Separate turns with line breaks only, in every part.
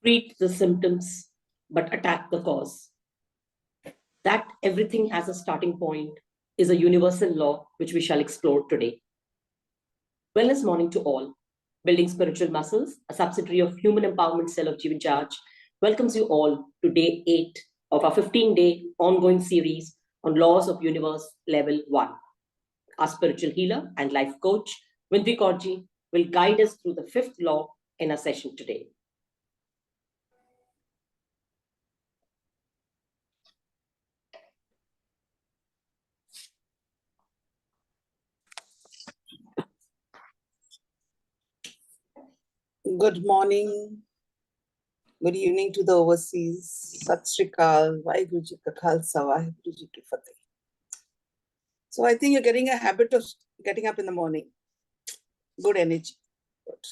treat the symptoms, but attack the cause. That everything has a starting point is a universal law which we shall explore today. Wellness morning to all. Building Spiritual Muscles, a subsidiary of Human Empowerment Cell of Jeevan Charge, welcomes you all to day 8 of our 15-day ongoing series on Laws of Universe Level 1. Our spiritual healer and life coach, Vindhi Kaurji, will guide us through the 5th law in our session today.
Good morning, good evening to the overseas. Sat Sri Akal, Vaheguru Ji Ka Khalsa, Vaheguru Ji Ki Fateh. So I think you're getting a habit of getting up in the morning. Good energy. Good.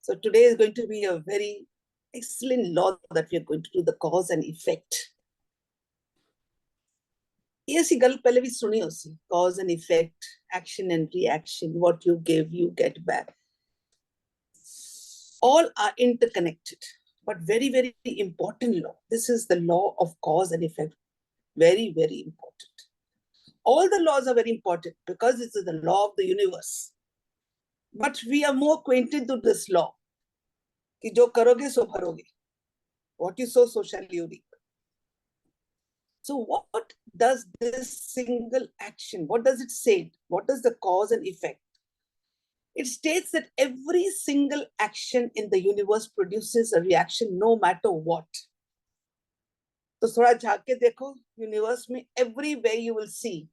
So today is going to be a very excellent law that we are going to do, the cause and effect. Yes, cause and effect, action and reaction, what you give, you get back. All are interconnected, but very, very important law. This is the law of cause and effect. Very, very important. All the laws are very important because this is the law of the universe. But we are more acquainted to this law. Ki jo karoge, so bharoge. What you sow, so shall you reap. So what does this single action, what does it say? What does the cause and effect? It states that every single action in the universe produces a reaction no matter what. So thoda jhaag ke dekho, universe mein everywhere you will see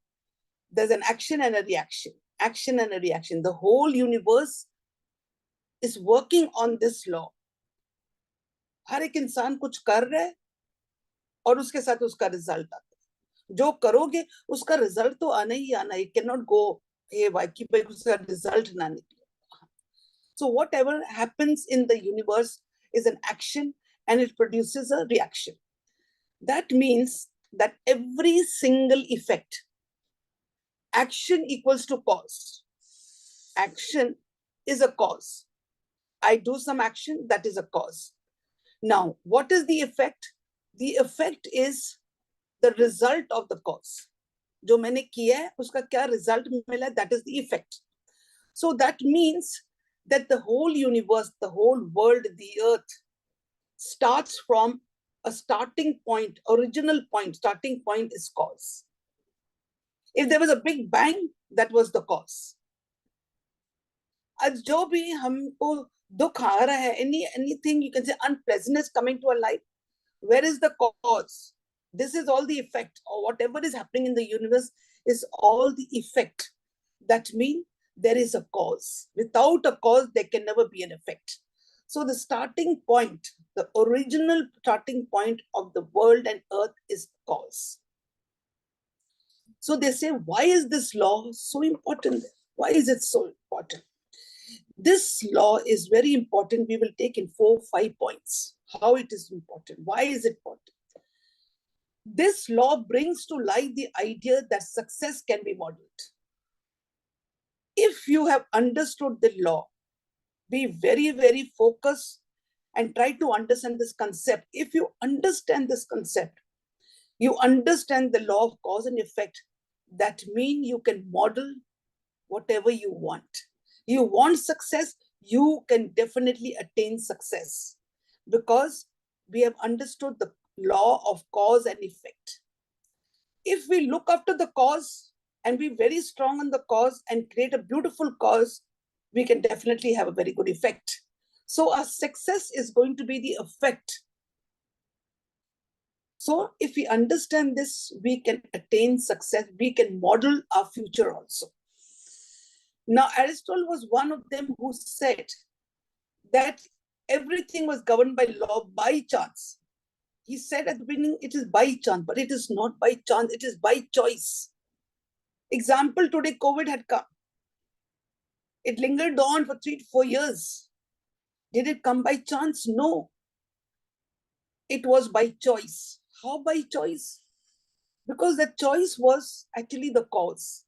there's an action and a reaction. Action and a reaction. The whole universe is working on this law. हर एक इंसान कुछ कर रहा है और उसके साथ उसका रिजल्ट आता है. जो करोगे उसका रिजल्ट तो आना ही आना. You cannot go hey कि भाई उसका रिजल्ट ना निकले. So whatever happens in the universe is an action and it produces a reaction. That means that every single effect, action equals to cause. Action is a cause. I do some action, that is a cause. Now, what is the effect? The effect is the result of the cause. जो मैंने किया है, उसका क्या result मिला, that is the effect. So that means that the whole universe, the whole world, the earth starts from a starting point, original point. Starting point is cause. If there was a big bang, that was the cause. आज जो भी हमको दुख आ रहा है, anything you can say unpleasantness coming to our life, where is the cause? This is all the effect, or whatever is happening in the universe is all the effect. That means there is a cause. Without a cause, there can never be an effect. So the starting point, the original starting point of the world and earth is cause. So they say, why is this law so important? Why is it so important? This law is very important. We will take in 4-5 points. How it is important. Why is it important? This law brings to light the idea that success can be modeled. If you have understood the law, be very, very focused and try to understand this concept. If you understand this concept, you understand the law of cause and effect. That means you can model whatever you want. You want success, you can definitely attain success because we have understood the law of cause and effect. If we look after the cause and be very strong on the cause and create a beautiful cause, we can definitely have a very good effect. So our success is going to be the effect. So if we understand this, we can attain success. We can model our future also. Now, Aristotle was one of them who said that everything was governed by law by chance. He said at the beginning, it is by chance, but it is not by chance, it is by choice. Example, today COVID had come. It lingered on for 3 to 4 years. Did it come by chance? No. It was by choice. How by choice? Because the choice was actually the cause.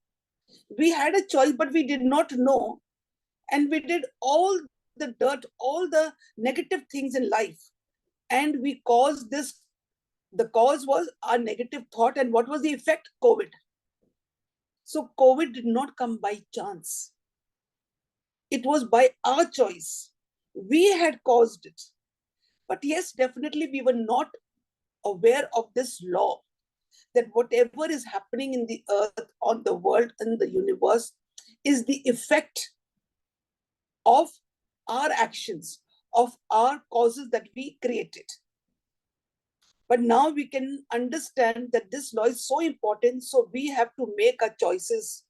We had a choice, but we did not know. And we did all the dirt, all the negative things in life. And we caused this. The cause was our negative thought. And what was the effect? COVID. So COVID did not come by chance. It was by our choice. We had caused it. But yes, definitely we were not aware of this law, that whatever is happening in the earth, on the world, in the universe, is the effect of our actions, of our causes that we created. But now we can understand that this law is so important, so we have to make our choices,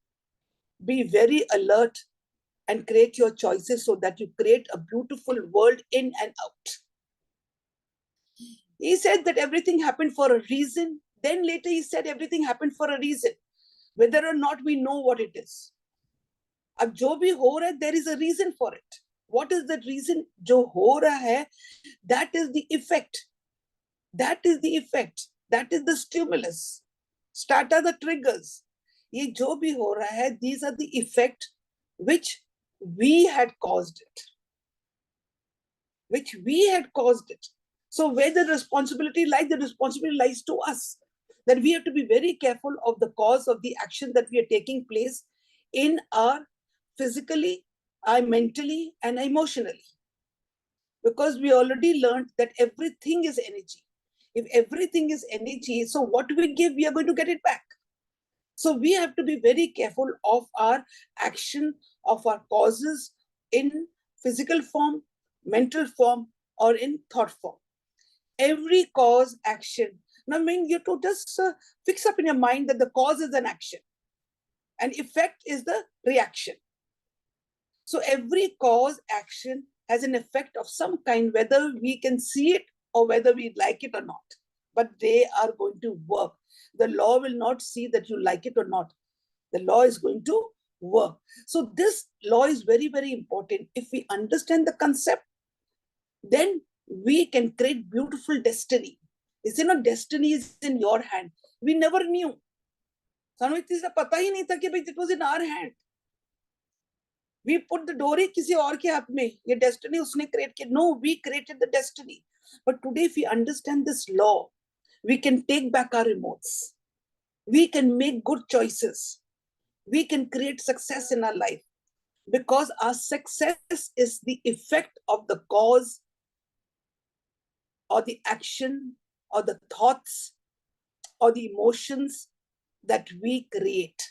be very alert, and create your choices so that you create a beautiful world in and out. He said that everything happened for a reason. Then later he said everything happened for a reason, whether or not we know what it is. अब जो भी हो रहा है, there is a reason for it. What is the reason? जो हो रहा है, that is the effect. That is the effect. That is the stimulus. Start are the triggers. ये जो भी हो रहा है, these are the effect which we had caused it. Which we had caused it. So where the responsibility lies, the responsibility lies to us. That we have to be very careful of the cause of the action that we are taking place in our physically, our mentally, and emotionally. Because we already learned that everything is energy. If everything is energy, so what we give, we are going to get it back. So we have to be very careful of our action, of our causes in physical form, mental form, or in thought form. Every cause, action. Now, I mean, you have to just fix up in your mind that the cause is an action and effect is the reaction. So every cause, action has an effect of some kind, whether we can see it or whether we like it or not. But they are going to work. The law will not see that you like it or not. The law is going to work. So this law is very, very important. If we understand the concept, then we can create beautiful destiny. It's not destiny is in your hand. We never knew. It was in our hand. We put the dory किसी और के हाथ में. ये destiny उसने create किया. No, we created the destiny. But today, if we understand this law, we can take back our remotes. We can make good choices. We can create success in our life. Because our success is the effect of the cause or the action or the thoughts or the emotions that we create.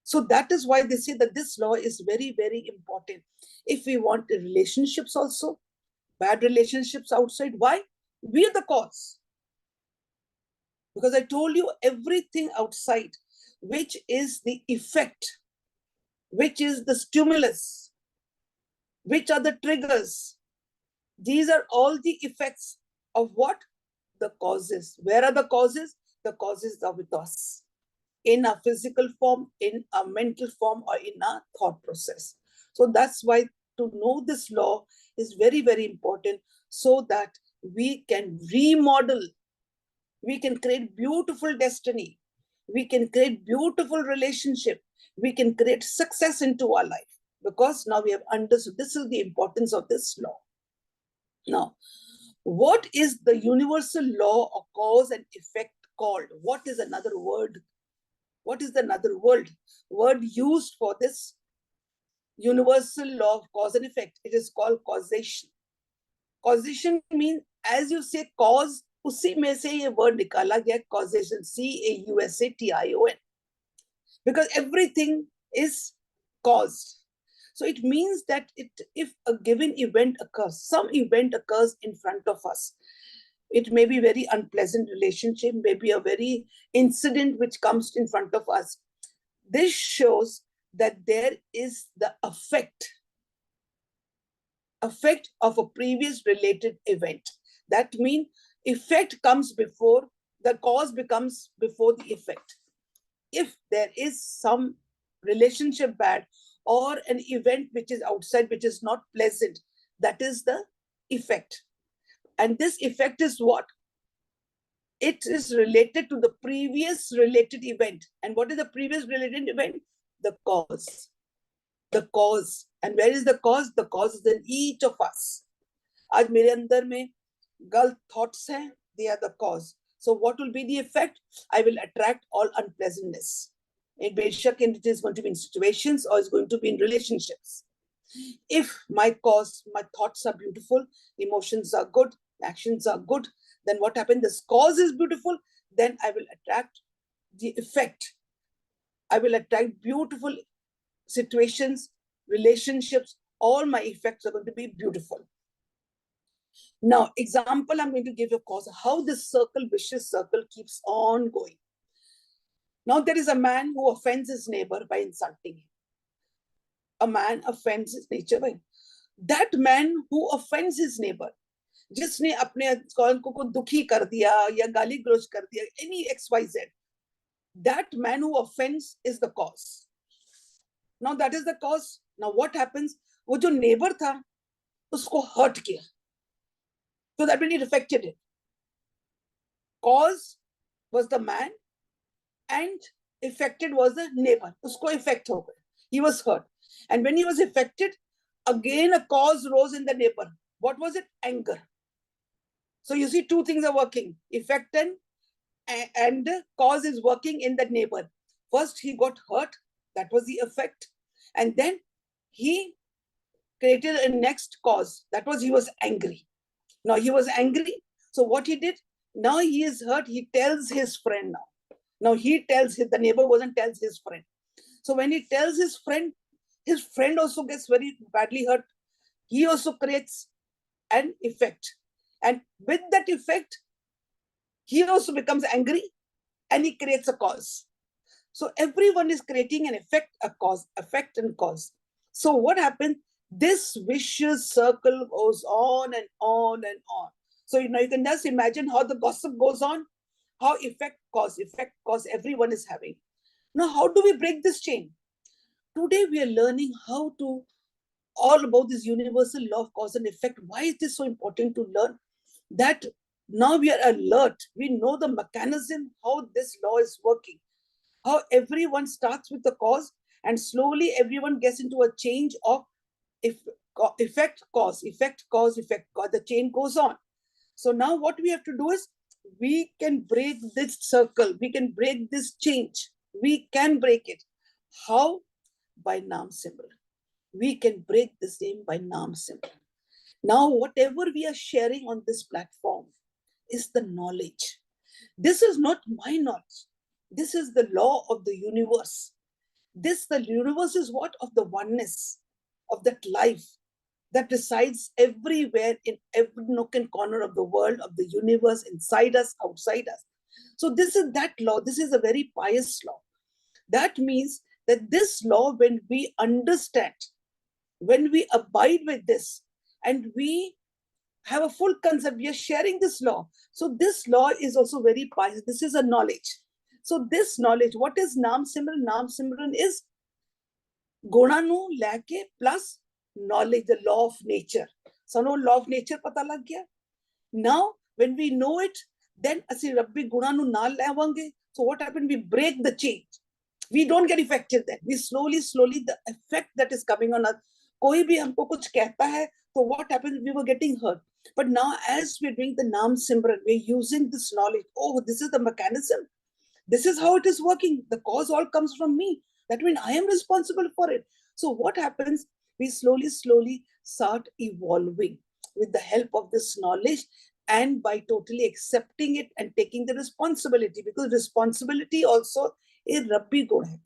So that is why they say that this law is very, very important. If we want relationships also, bad relationships outside, why? We are the cause. Because I told you everything outside, which is the effect, which is the stimulus, which are the triggers. These are all the effects of what? The causes. Where are the causes? The causes are with us. In our physical form, in our mental form, or in our thought process. So that's why to know this law is very, very important, so that we can remodel, we can create beautiful destiny, we can create beautiful relationship, we can create success into our life, because now we have understood this is the importance of this law. Now, what is the universal law of cause and effect called? What is another word? What is another word used for this universal law of cause and effect? It is called causation. Causation means, as you say, cause, उसी में से ये word निकाला गया, causation, C-A-U-S-A-T-I-O-N. Because everything is caused. So it means that if a given event occurs, some event occurs in front of us, it may be very unpleasant relationship, maybe a very incident which comes in front of us. This shows that there is the effect of a previous related event. That means effect comes before, the cause becomes before the effect. If there is some relationship bad or an event which is outside, which is not pleasant, that is the effect. And this effect is what? It is related to the previous related event. And what is the previous related event? The cause. the cause. And where is the cause? The cause is in each of us. आज मेरे अंदर में गलत thoughts हैं, they are the cause. So what will be the effect? I will attract all unpleasantness. It is going to be in situations or it's going to be in relationships. If my cause, my thoughts are beautiful, emotions are good, actions are good, then what happens? This cause is beautiful, then I will attract the effect. I will attract beautiful situations, relationships, all my effects are going to be beautiful. Now, example, I'm going to give you a cause, how this circle, vicious circle keeps on going. Now, there is a man who offends his neighbor by insulting him. A man offends his nature by. That man who offends his neighbor, जिसने अपने को दुखी कर दिया या गाली गलौज कर दिया, any XYZ, that man who offends is the cause. Now that is the cause. Now what happens? वो जो neighbor था, उसको hurt किया. So that really affected it. Cause was the man and affected was the neighbor. उसको effect हो गया. He was hurt. And when he was affected, again a cause rose in the neighbor. What was it? Anger. So you see, two things are working. Effect and cause is working in the neighbor. First, he got hurt. That was the effect. And then he created a next cause. That was, he was angry. Now he was angry. So what he did, now he is hurt. He tells his friend now. Now he tells the neighbor goes and tells his friend. So when he tells his friend also gets very badly hurt. He also creates an effect. And with that effect, he also becomes angry and he creates a cause. So everyone is creating an effect, a cause, effect and cause. So what happened? This vicious circle goes on and on and on. So you can just imagine how the gossip goes on, how effect, cause, everyone is having. Now, how do we break this chain? Today we are learning how to, all about this universal law of cause and effect. Why is this so important to learn? That now we are alert. We know the mechanism, how this law is working, how everyone starts with the cause and slowly everyone gets into a change of effect, cause, effect, cause, effect, cause. The chain goes on. So now what we have to do is we can break this circle. We can break this change. We can break it. How? By Naam symbol. We can break the same by Naam symbol. Now, whatever we are sharing on this platform is the knowledge. This is not my knowledge. This is the law of the universe. The universe is what? Of the oneness, of that life that resides everywhere in every nook and corner of the world, of the universe, inside us, outside us. So this is that law. This is a very pious law. That means that this law, when we understand, when we abide with this, and we have a full concept, we are sharing this law. So this law is also very pious. This is a knowledge. So this knowledge, what is Naam Simran? Naam Simran is Guna nu leke plus knowledge, the law of nature. So no law of nature pata lag gaya. Now, when we know it, then asi Rabbi Guna nu na lavange. So what happened? We break the chain. We don't get affected then. We slowly, the effect that is coming on us. Koi bhi humko kuch kehta hai, so what happens? We were getting hurt. But now, as we're doing the Naam Simran, we're using this knowledge. Oh, this is the mechanism. This is how it is working. The cause all comes from me. That means I am responsible for it. So what happens? We slowly start evolving with the help of this knowledge and by totally accepting it and taking the responsibility, because responsibility also is Rabbi gun hai.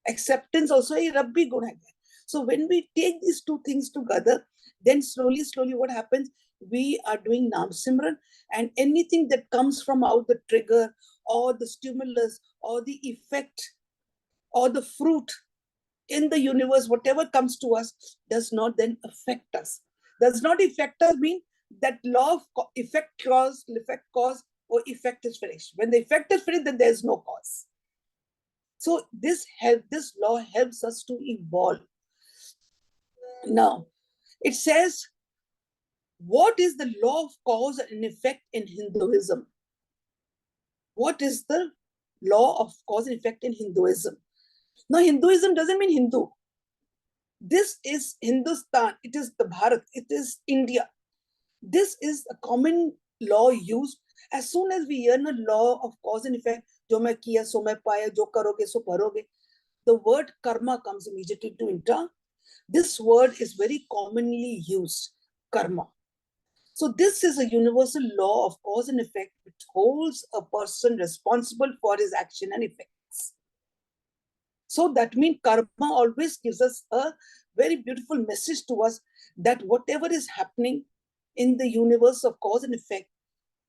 Acceptance also is Rabbi gun hai. So when we take these two things together, then slowly what happens? We are doing Naam Simran, and anything that comes from out the trigger or the stimulus or the effect or the fruit in the universe, whatever comes to us, does not then affect us. Does not affect us mean that law of effect cause, or effect is finished. When the effect is finished, then there is no cause. So this law helps us to evolve. Now, it says, what is the law of cause and effect in Hinduism? What is the law of cause and effect in Hinduism? Now, Hinduism doesn't mean Hindu. This is Hindustan, it is the Bharat, it is India. This is a common law used. As soon as we hear a law of cause and effect, jo main kiya so main paya, jo karoge so bharoge, the word karma comes immediately to enter. This word is very commonly used, karma. So this is a universal law of cause and effect which holds a person responsible for his action and effects. So that means karma always gives us a very beautiful message to us that whatever is happening in the universe of cause and effect,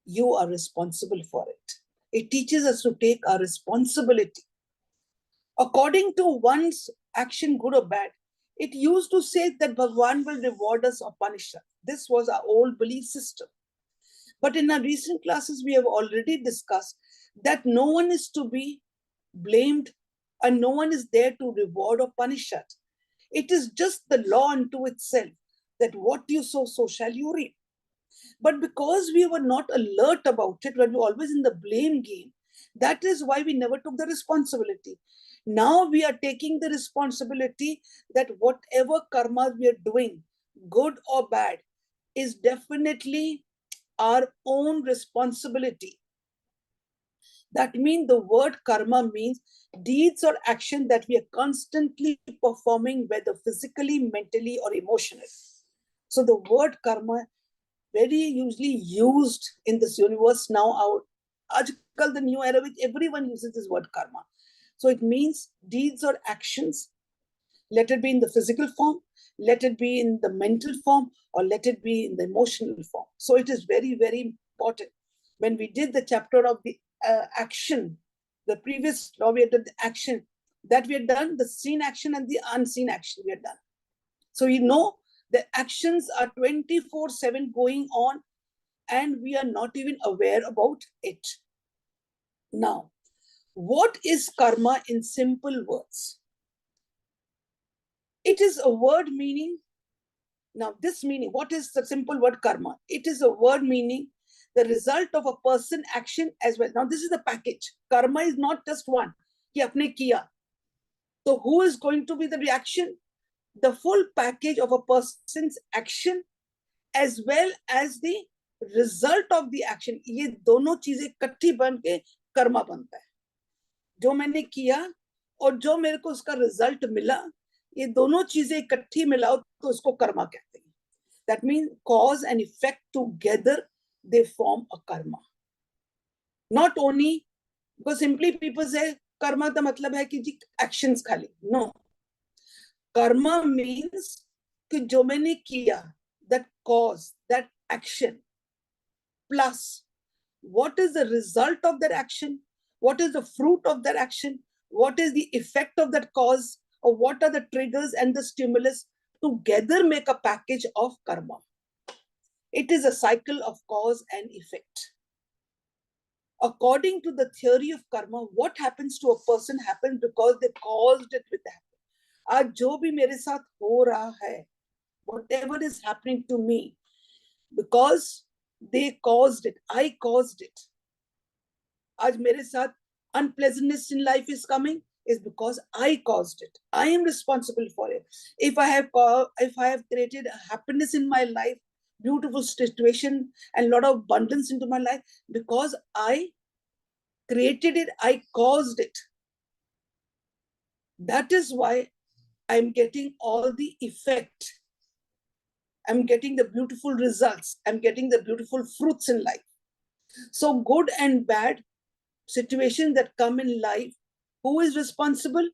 you are responsible for it. It teaches us to take our responsibility. According to one's action, good or bad, it used to say that Bhagwan will reward us or punish us. This was our old belief system. But in our recent classes, we have already discussed that no one is to be blamed and no one is there to reward or punish us. It is just the law unto itself that what you sow, so shall you reap. But because we were not alert about it, when we were always in the blame game, that is why we never took the responsibility. Now we are taking the responsibility that whatever karma we are doing, good or bad, is definitely our own responsibility. That means the word karma means deeds or action that we are constantly performing, whether physically, mentally, or emotionally. So the word karma very usually used in this universe now. Ajkal, the new era, which everyone uses this word karma. So it means deeds or actions. Let it be in the physical form, let it be in the mental form, or let it be in the emotional form. So it is very, very important. When we did the chapter of the action, the previous law we had done the action, that we had done the seen action and the unseen action we had done. So you know the actions are 24/7 going on and we are not even aware about it. Now, what is karma in simple words? It is a word meaning. Now, this meaning, what is the simple word karma? It is a word meaning the result of a person action as well. Now, this is the package. Karma is not just one. Ki apne kiya. So, who is going to be the reaction? The full package of a person's action as well as the result of the action. ये दोनों चीजें इकट्ठी बन के कर्मा बनता है. जो मैंने किया और जो मेरे को उसका रिजल्ट मिला, ये दोनों चीजें इकट्ठी मिलाओ तो उसको कर्मा कहते हैं. That means cause and effect together, they form a karma. Not only because simply people say karma का मतलब है कि जी actions खाली. No. Karma means कि जो मैंने किया, that cause, that action, plus what is the result of that action, what is the fruit of that action, what is the effect of that cause, or what are the triggers and the stimulus, together make a package of karma. It is a cycle of cause and effect. According to the theory of karma, what happens to a person happens because they caused it with that. आज जो भी मेरे साथ हो रहा है, whatever is happening to me, because they caused it, I caused it. आज मेरे साथ unpleasantness in life is coming is because I caused it. I am responsible for it. If I have created happiness in my life, beautiful situation and a lot of abundance into my life, because I created it, I caused it. That is why I'm getting all the effect. I'm getting the beautiful results. I'm getting the beautiful fruits in life. So good and bad situations that come in life, who is responsible?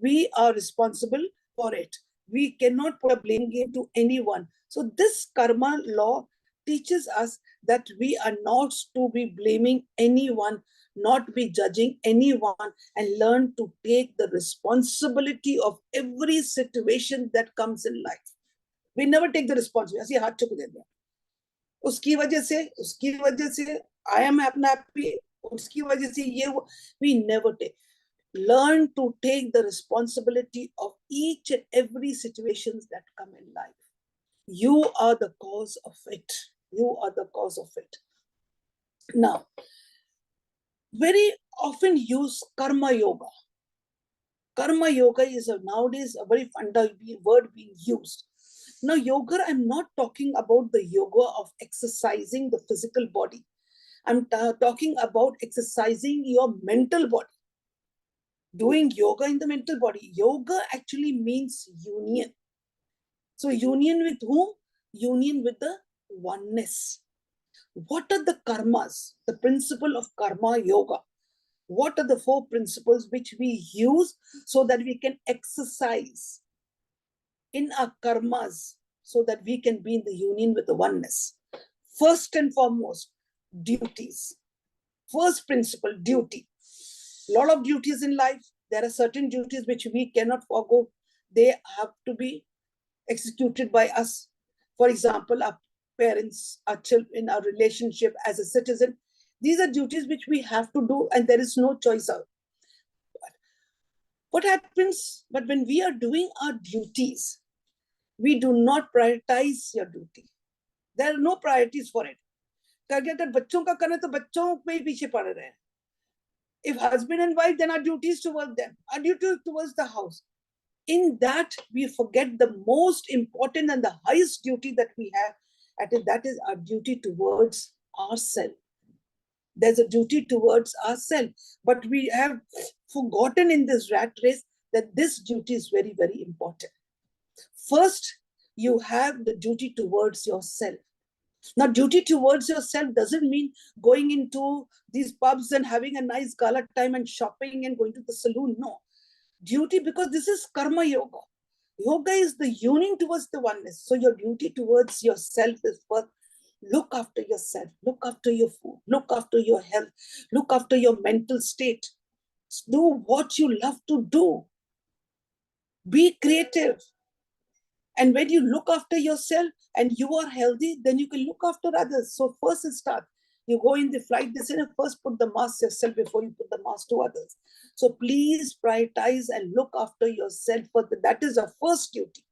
We are responsible for it. We cannot put a blame game to anyone. So this karma law teaches us that we are not to be blaming anyone, not be judging anyone, and learn to take the responsibility of every situation that comes in life. We never take the responsibility. ऐसे हाथ चुक देते हैं. उसकी वजह से I am happy. उसकी वजह से ये वो. We never take. Learn to take the responsibility of each and every situations that come in life. You are the cause of it. You are the cause of it. Now, very often use karma yoga. Karma yoga is nowadays a very fundamental word being used. Now, yoga, I'm not talking about the yoga of exercising the physical body. I'm talking about exercising your mental body. Doing yoga in the mental body. Yoga actually means union. So union with whom? Union with the oneness. What are the karmas? The principle of karma yoga. What are the 4 principles which we use so that we can exercise in our karmas so that we can be in the union with the oneness? First and foremost, duties. First principle, duty. A lot of duties in life. There are certain duties which we cannot forego. They have to be executed by us. For example, our parents, our children, our relationship as a citizen. These are duties which we have to do and there is no choice out. What happens? But when we are doing our duties, we do not prioritize your duty. There are no priorities for it. अगर बच्चों का करना तो बच्चों में ही पीछे पड़ रहे हैं. If husband and wife, then our duties towards them, our duty towards the house. In that, we forget the most important and the highest duty that we have, and that is our duty towards ourselves. There's a duty towards ourselves, but we have forgotten in this rat race that this duty is very, very important. First, you have the duty towards yourself. Now, duty towards yourself doesn't mean going into these pubs and having a nice gala time and shopping and going to the saloon. No. Duty, because this is karma yoga. Yoga is the union towards the oneness. So your duty towards yourself is first, look after yourself, look after your food, look after your health, look after your mental state. Do what you love to do. Be creative. And when you look after yourself and you are healthy, then you can look after others. So first it starts. You go in the flight, they say, first put the mask yourself before you put the mask to others. So please prioritize and look after yourself. That is the first duty.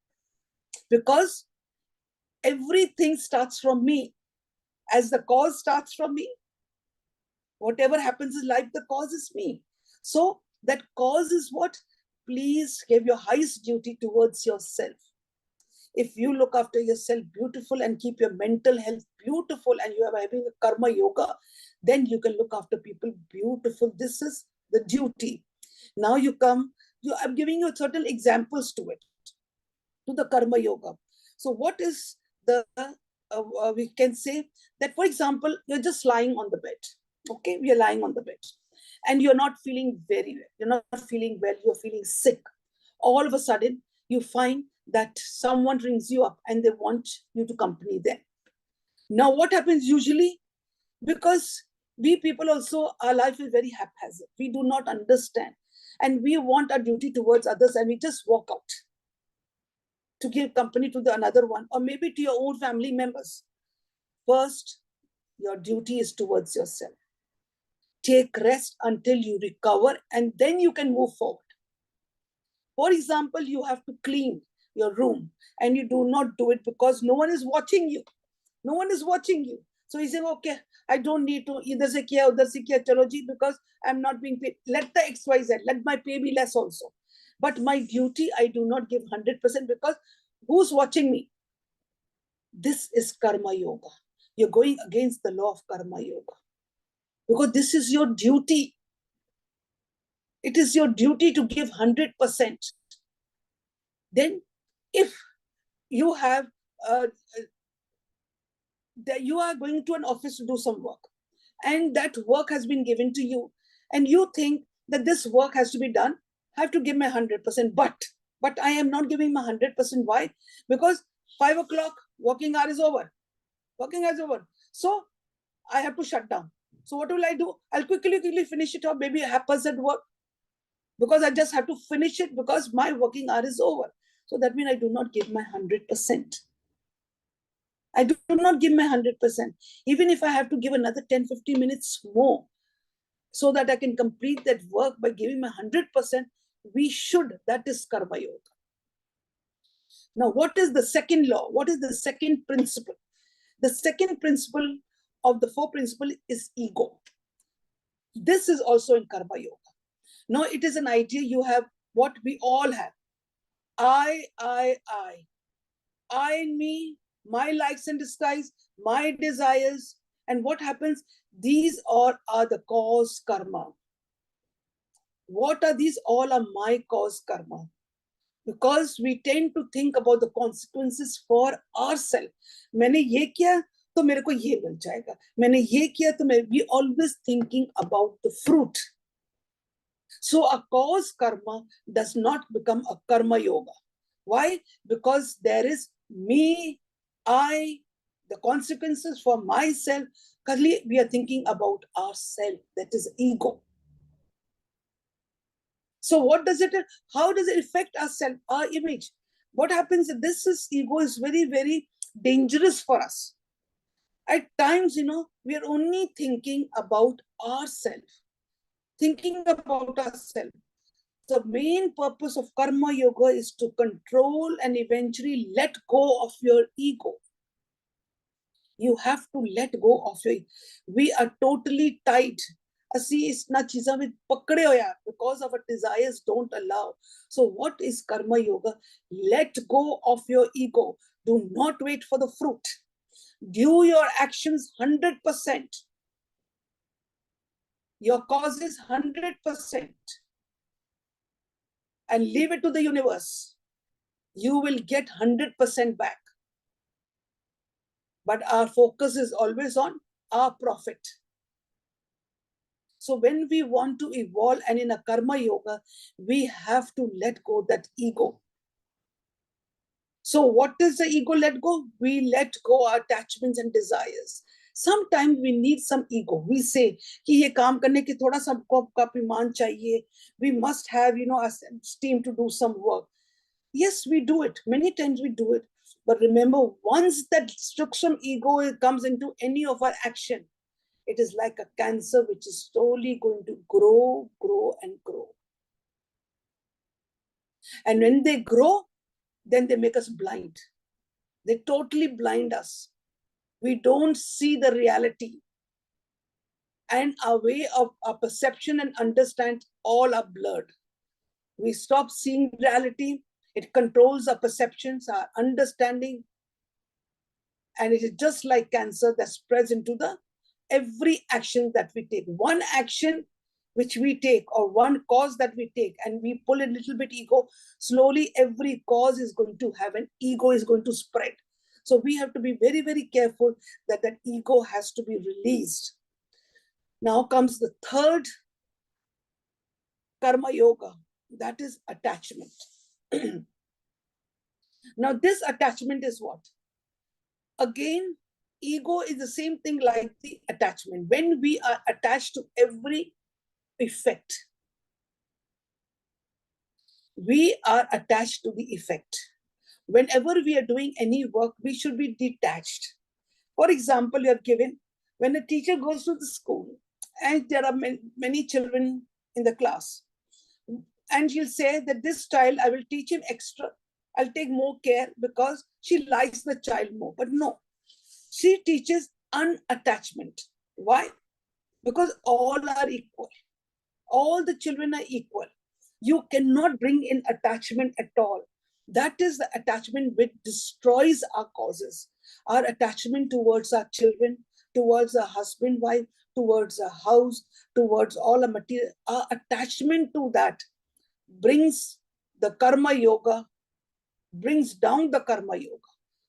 Because everything starts from me. As the cause starts from me, whatever happens in life, the cause is me. So that cause is what? Please give your highest duty towards yourself. If you look after yourself beautiful and keep your mental health beautiful and you are having a karma yoga, then you can look after people beautiful. This is the duty. Now I'm giving you certain examples to it, to the karma yoga. So what is we can say that, for example, you're just lying on the bed. Okay, we are lying on the bed and you're not feeling very well. You're not feeling well, you're feeling sick. All of a sudden, you find that someone rings you up and they want you to accompany them. Now, what happens usually? Because we people also, our life is very haphazard. We do not understand. And we want our duty towards others and we just walk out to give company to another one or maybe to your own family members. First, your duty is towards yourself. Take rest until you recover and then you can move forward. For example, you have to clean your room and you do not do it because no one is watching you. No one is watching you. So you say, okay, I don't need to either se kiya, udhar se kiya, chalo ji, because I'm not being paid. Let the XYZ, let my pay be less also. But my duty, I do not give 100% because who's watching me? This is karma yoga. You're going against the law of karma yoga. Because this is your duty. It is your duty to give 100%. Then if you have that you are going to an office to do some work and that work has been given to you and you think that this work has to be done, I have to give my 100%, but I am not giving my 100%. Why? Because 5 o'clock working hour is over. Working hour is over. So I have to shut down. So what will I do? I'll quickly finish it off, maybe a haphazard work, because I just have to finish it because my working hour is over. So that means I do not give my 100%. I do not give my 100%. Even if I have to give another 10-15 minutes more so that I can complete that work by giving my 100%, we should. That is karma yoga. Now, what is the second law? What is the second principle? The second principle of the 4 principles is ego. This is also in karma yoga. Now, it is an idea you have what we all have. I and me, my likes and dislikes, my desires. And what happens? These all are the cause karma. What are these? All are my cause karma. Because we tend to think about the consequences for ourselves. मैंने ये किया तो मेरे को ये मिल जाएगा, मैंने ये किया तो मैं, we always thinking about the fruit. So a cause karma does not become a karma yoga. Why? Because there is me, I, the consequences for myself. Currently, we are thinking about ourselves. That is ego. So what does it, how does it affect ourselves, our image? What happens if ego is very, very dangerous for us. At times, we are only thinking about ourselves. Thinking about ourselves. The main purpose of karma yoga is to control and eventually let go of your ego. You have to let go of your, we are totally tied. ਅਸੀਂ ਇਸਨਾ ਚੀਜ਼ਾਂ ਵਿੱਚ ਪਕੜੇ ਹੋਇਆ because our desires don't allow. So what is karma yoga? Let go of your ego. Do not wait for the fruit. Do your actions 100%. Your causes 100%. And leave it to the universe. You will get 100% back. But our focus is always on our profit. So when we want to evolve, and in a karma yoga, we have to let go that ego. So what is the ego let go? We let go our attachments and desires. Sometimes we need some ego. We say कि ये काम करने के थोड़ा सा आपका अभिमान चाहिए. We must have, a steam to do some work. Yes, we do it. Many times we do it. But remember, once that structural ego comes into any of our action, it is like a cancer which is slowly going to grow, grow, and grow. And when they grow, then they make us blind. They totally blind us. We don't see the reality. And our way of our perception and understand all are blurred. We stop seeing reality. It controls our perceptions, our understanding. And it is just like cancer that spreads into the every action that we take. One action which we take, or one cause that we take, and we pull a little bit ego, slowly every cause is going to have an ego is going to spread. So we have to be very, very careful that that ego has to be released. Now comes the third karma yoga, that is attachment. Now this attachment is what? Again, ego is the same thing like the attachment. When we are attached to every effect, we are attached to the effect. Whenever we are doing any work, we should be detached. For example, you are given, when a teacher goes to the school and there are many children in the class, and she'll say that this child, I will teach him extra. I'll take more care because she likes the child more. But no, she teaches unattachment. Why? Because all are equal. All the children are equal. You cannot bring in attachment at all. That is the attachment which destroys our causes. Our attachment towards our children, towards our husband, wife, towards our house, towards all our material. Our attachment to that brings the karma yoga, brings down the karma yoga.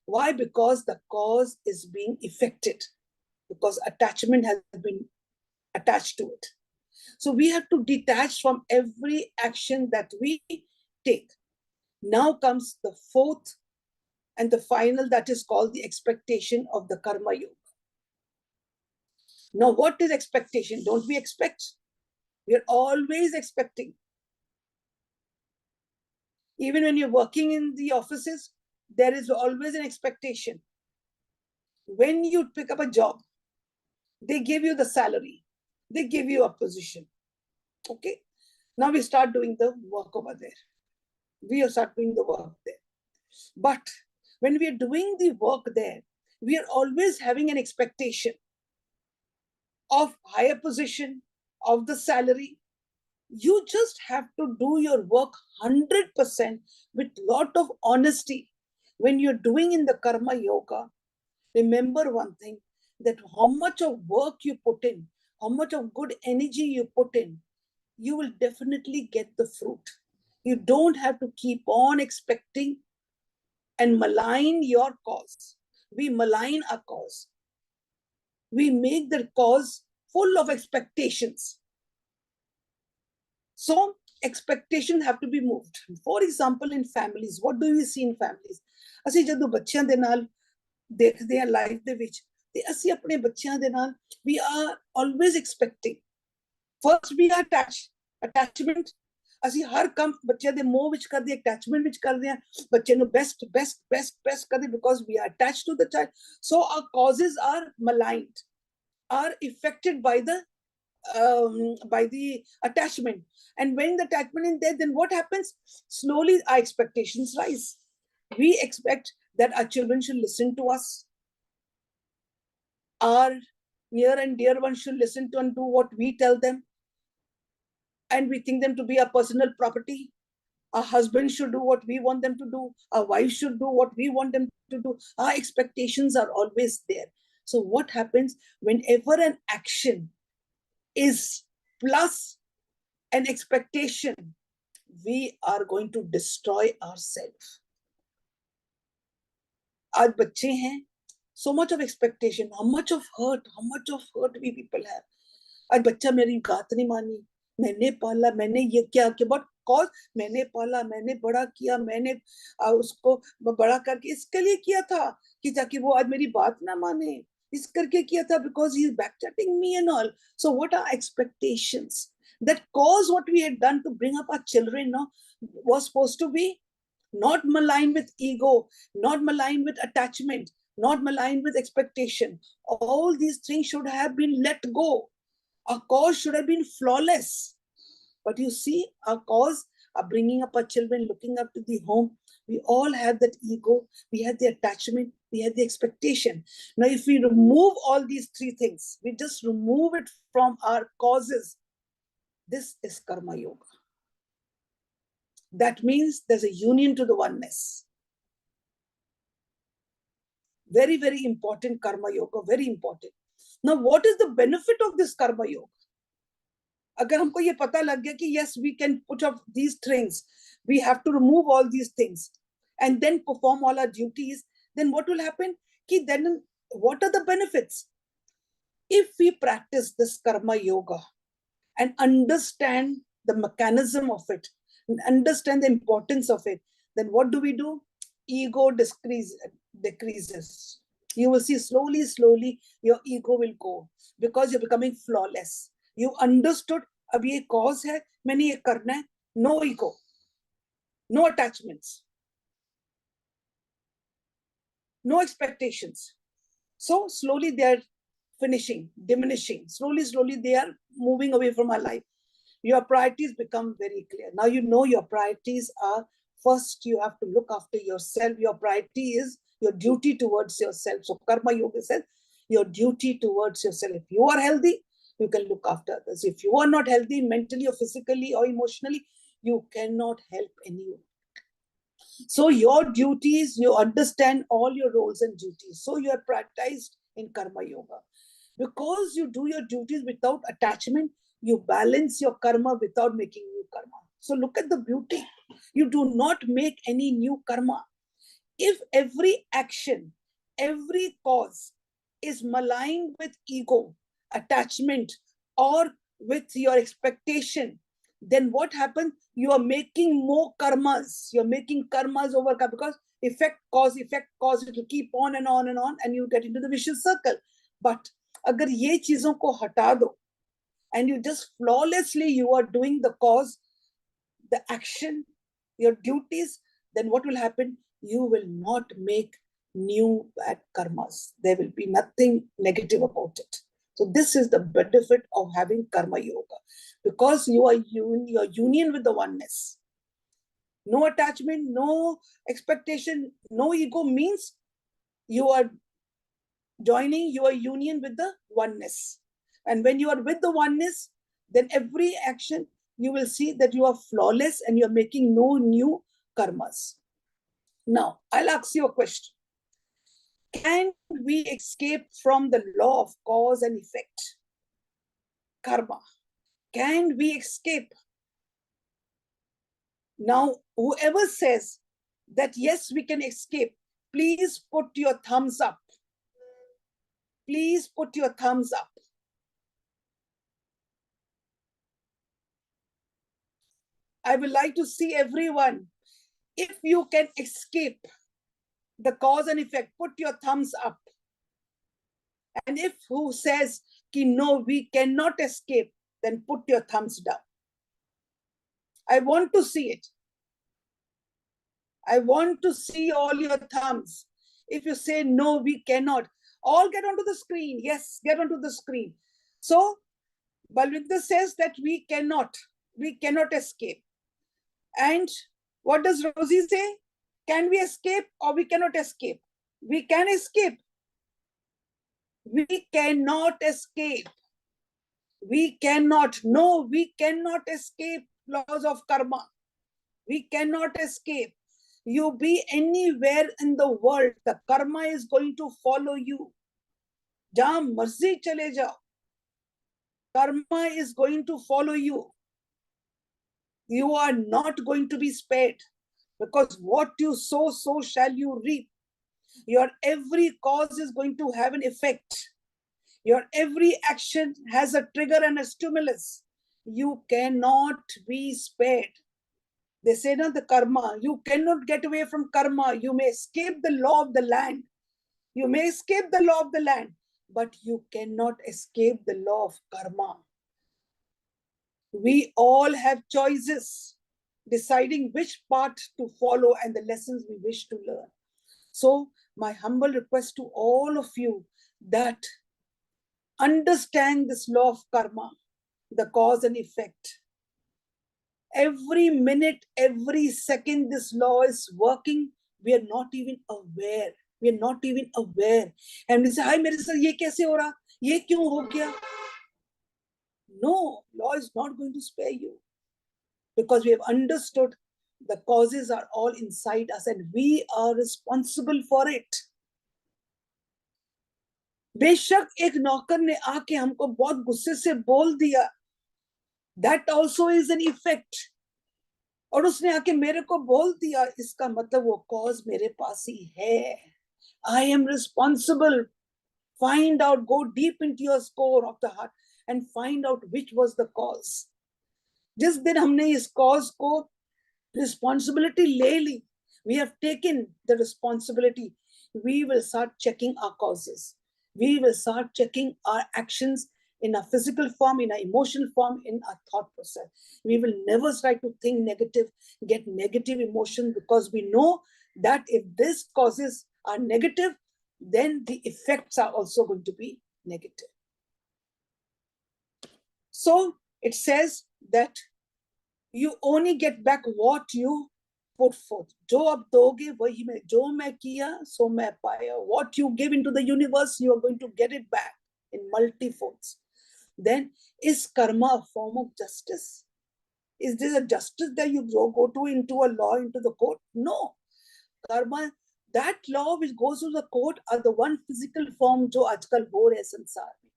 Why? Because the cause is being affected. Because attachment has been attached to it. So we have to detach from every action that we take. Now comes the fourth and the final, that is called the expectation of the karma yoga. Now, what is expectation? Don't we expect? We are always expecting. Even when you're working in the offices, there is always an expectation. When you pick up a job, they give you the salary, they give you a position. Okay, now we start doing the work over there. We start doing the work there. But when we are doing the work there, we are always having an expectation of higher position, of the salary. You just have to do your work 100% with lot of honesty. When you're doing in the karma yoga, remember one thing, that how much of work you put in, how much of good energy you put in, you will definitely get the fruit. You don't have to keep on expecting and malign your cause. We malign our cause. We make the cause full of expectations. So expectations have to be moved. For example, in families, what do we see in families? ਅਸੀਂ ਜਦੋਂ ਬੱਚਿਆਂ ਦੇ ਨਾਲ ਦੇਖਦੇ ਆ life ਦੇ ਵਿੱਚ ਤੇ ਅਸੀਂ ਆਪਣੇ ਬੱਚਿਆਂ ਦੇ ਨਾਲ we are always expecting. First we are attachment. ਅਸੀਂ ਹਰ ਕੰਮ ਬੱਚਿਆਂ ਦੇ ਮੋਹ ਵਿੱਚ ਕਰਦੇ, ਅਟੈਚਮੈਂਟ ਵਿੱਚ ਕਰਦੇ ਆ, ਬੱਚੇ ਨੂੰ best ਕਰਦੇ because we are attached to the child. So our causes are maligned, are affected by the attachment. And when the attachment is there, then what happens? Slowly our expectations rise. We expect that our children should listen to us. Our near and dear ones should listen to and do what we tell them. And we think them to be our personal property. Our husband should do what we want them to do. Our wife should do what we want them to do. Our expectations are always there. So what happens whenever an action is plus an expectation, we are going to destroy ourselves. Aaj bachche hain, so much of expectation, how much of hurt we people have. Aaj bachcha meri baat nahi mani, मैंने पाला, मैंने ये क्या किया, but cause मैंने पाला, मैंने बड़ा किया, मैंने उसको बड़ा करके इसके लिए किया था कि ताकि वो आज मेरी बात ना माने, इस करके किया था because he is backchatting me and all. So what are expectations? That cause what we had done to bring up our children now was supposed to be not maligned with ego, not maligned with attachment, not maligned with expectation. All these things should have been let go. Our cause should have been flawless. But you see, our cause are bringing up our children, looking up to the home. We all have that ego. We have the attachment. We have the expectation. Now, if we remove all these three things, we just remove it from our causes. This is karma yoga. That means there's a union to the oneness. Very, very important karma yoga. Very important. Now, what is the benefit of this karma yoga? अगर हमको ये पता लग गया कि yes, we can put up these things, we have to remove all these things and then perform all our duties, then what will happen? Ki then what are the benefits? If we practice this karma yoga and understand the mechanism of it, and understand the importance of it, then what do? Ego decreases. You will see slowly your ego will go because you're becoming flawless. You understood, अब ये cause है, मैंने ये करना है, no ego, no attachments, no expectations. So slowly they are finishing, diminishing. Slowly they are moving away from our life. Your priorities become very clear. Now you know your priorities are, first you have to look after yourself. Your priority is your duty towards yourself. So karma yoga says your duty towards yourself. If you are healthy, you can look after others. If you are not healthy mentally or physically or emotionally, you cannot help anyone. So your duties, you understand all your roles and duties. So you are prioritized in karma yoga. Because you do your duties without attachment, you balance your karma without making new karma. So look at the beauty. You do not make any new karma. If every action, every cause is maligned with ego, attachment, or with your expectation, then what happens? You are making more karmas. You're making karmas over because effect, cause, it will keep on and on, and you get into the vicious circle. But agar ye cheezon ko hata do, and you just flawlessly, you are doing the cause, the action, your duties, then what will happen? You will not make new bad karmas. There will be nothing negative about it. So this is the benefit of having karma yoga, because you are your union with the oneness. No attachment, no expectation, no ego means you are joining your union with the oneness. And when you are with the oneness, then every action, you will see that you are flawless and you're making no new karmas. Now, I'll ask you a question. Can we escape from the law of cause and effect? Karma. Can we escape? Now, whoever says that yes, we can escape, please put your thumbs up. Please put your thumbs up. I would like to see everyone. If you can escape the cause and effect, put your thumbs up. And if who says, ki no, we cannot escape, then put your thumbs down. I want to see it. I want to see all your thumbs. If you say, no, we cannot, all get onto the screen. Yes, get onto the screen. So, Balvinder says that we cannot escape. And what does Rosie say? Can we escape or we cannot escape? We can escape. We cannot escape. We cannot. No, we cannot escape laws of karma. We cannot escape. You be anywhere in the world, the karma is going to follow you. Jahan marzi chale jao, karma is going to follow you. You are not going to be spared, because what you sow, so shall you reap. Your every cause is going to have an effect. Your every action has a trigger and a stimulus. You cannot be spared. They say, no, the karma, you cannot get away from karma. You may escape the law of the land. You may escape the law of the land, but you cannot escape the law of karma. We all have choices, deciding which path to follow and the lessons we wish to learn. So my humble request to all of you that understand this law of karma, the cause and effect. Every minute, every second, this law is working. We are not even aware. We are not even aware. And we say, "Hi, mere sir, ye kaise ho raha? Ye kyun ho gaya?" No, law is not going to spare you, because we have understood the causes are all inside us and we are responsible for it. बेशक एक नौकर ने आके हमको बहुत गुस्से से बोल दिया, that also is an effect. और उसने आके मेरे को बोल दिया, इसका मतलब वो कॉज मेरे पास ही है. I am responsible. Find out, go deep into your core of the heart and find out which was the cause. जिस दिन हमने इस cause को responsibility ले ली, we have taken the responsibility, we will start checking our causes. We will start checking our actions in a physical form, in an emotional form, in a thought process. We will never try to think negative, get negative emotion, because we know that if these causes are negative, then the effects are also going to be negative. So it says that you only get back what you put forth. जो आप दोगे वही मैं, जो मैं किया सो मैं पाया. What you give into the universe, you are going to get it back in multifolds. Then, is karma a form of justice? Is this a justice that you go to into a law, into the court? No. Karma, that law which goes to the court are the one physical form जो आजकल हो रहे संसार में.